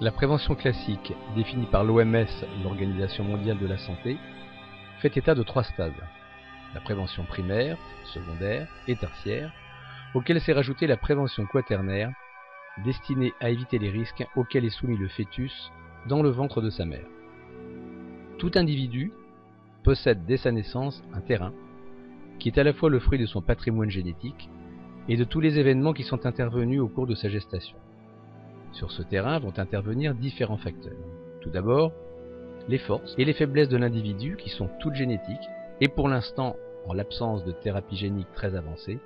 La prévention classique, définie par l'OMS, l'Organisation mondiale de la santé, fait état de 3 stades. La prévention primaire, secondaire et tertiaire, auquel s'est rajoutée la prévention quaternaire, destinée à éviter les risques auxquels est soumis le fœtus dans le ventre de sa mère. Tout individu possède dès sa naissance un terrain, qui est à la fois le fruit de son patrimoine génétique et de tous les événements qui sont intervenus au cours de sa gestation. Sur ce terrain vont intervenir différents facteurs. Tout d'abord, les forces et les faiblesses de l'individu qui sont toutes génétiques et pour l'instant, en l'absence de thérapie génique très avancée,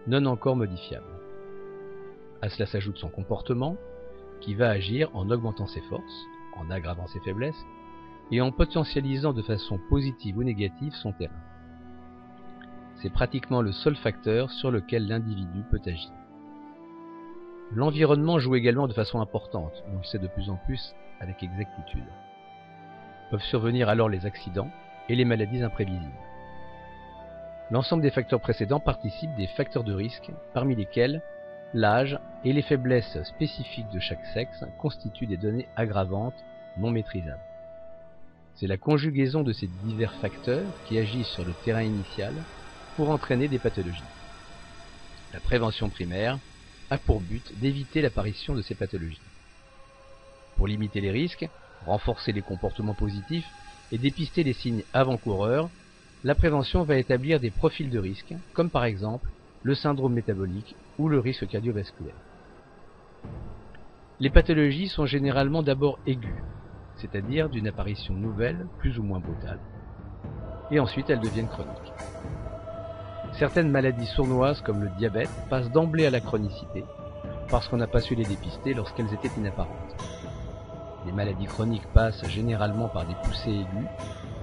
non encore modifiables. À cela s'ajoute son comportement, qui va agir en augmentant ses forces, en aggravant ses faiblesses, et en potentialisant de façon positive ou négative son terrain. C'est pratiquement le seul facteur sur lequel l'individu peut agir. L'environnement joue également de façon importante, on le sait de plus en plus avec exactitude. Peuvent survenir alors les accidents et les maladies imprévisibles. L'ensemble des facteurs précédents participent des facteurs de risque, parmi lesquels l'âge et les faiblesses spécifiques de chaque sexe constituent des données aggravantes non maîtrisables. C'est la conjugaison de ces divers facteurs qui agissent sur le terrain initial pour entraîner des pathologies. La prévention primaire a pour but d'éviter l'apparition de ces pathologies. Pour limiter les risques, renforcer les comportements positifs et dépister les signes avant-coureurs, la prévention va établir des profils de risque, comme par exemple le syndrome métabolique ou le risque cardiovasculaire. Les pathologies sont généralement d'abord aiguës, c'est-à-dire d'une apparition nouvelle, plus ou moins brutale, et ensuite elles deviennent chroniques. Certaines maladies sournoises comme le diabète passent d'emblée à la chronicité parce qu'on n'a pas su les dépister lorsqu'elles étaient inapparentes. Les maladies chroniques passent généralement par des poussées aiguës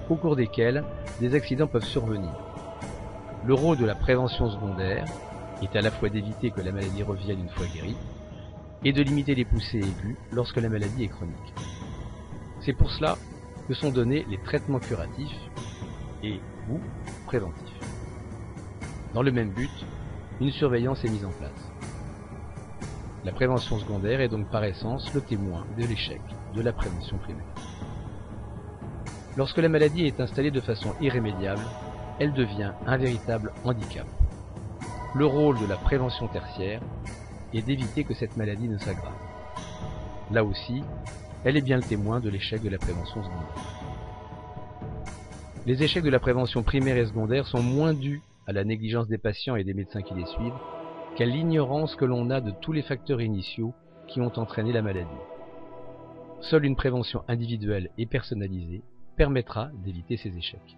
au cours desquelles des accidents peuvent survenir. Le rôle de la prévention secondaire est à la fois d'éviter que la maladie revienne une fois guérie et de limiter les poussées aiguës lorsque la maladie est chronique. C'est pour cela que sont donnés les traitements curatifs et ou préventifs. Dans le même but, une surveillance est mise en place. La prévention secondaire est donc par essence le témoin de l'échec de la prévention primaire. Lorsque la maladie est installée de façon irrémédiable, elle devient un véritable handicap. Le rôle de la prévention tertiaire est d'éviter que cette maladie ne s'aggrave. Là aussi, elle est bien le témoin de l'échec de la prévention secondaire. Les échecs de la prévention primaire et secondaire sont moins dus à la négligence des patients et des médecins qui les suivent qu'à l'ignorance que l'on a de tous les facteurs initiaux qui ont entraîné la maladie. Seule une prévention individuelle et personnalisée permettra d'éviter ces échecs.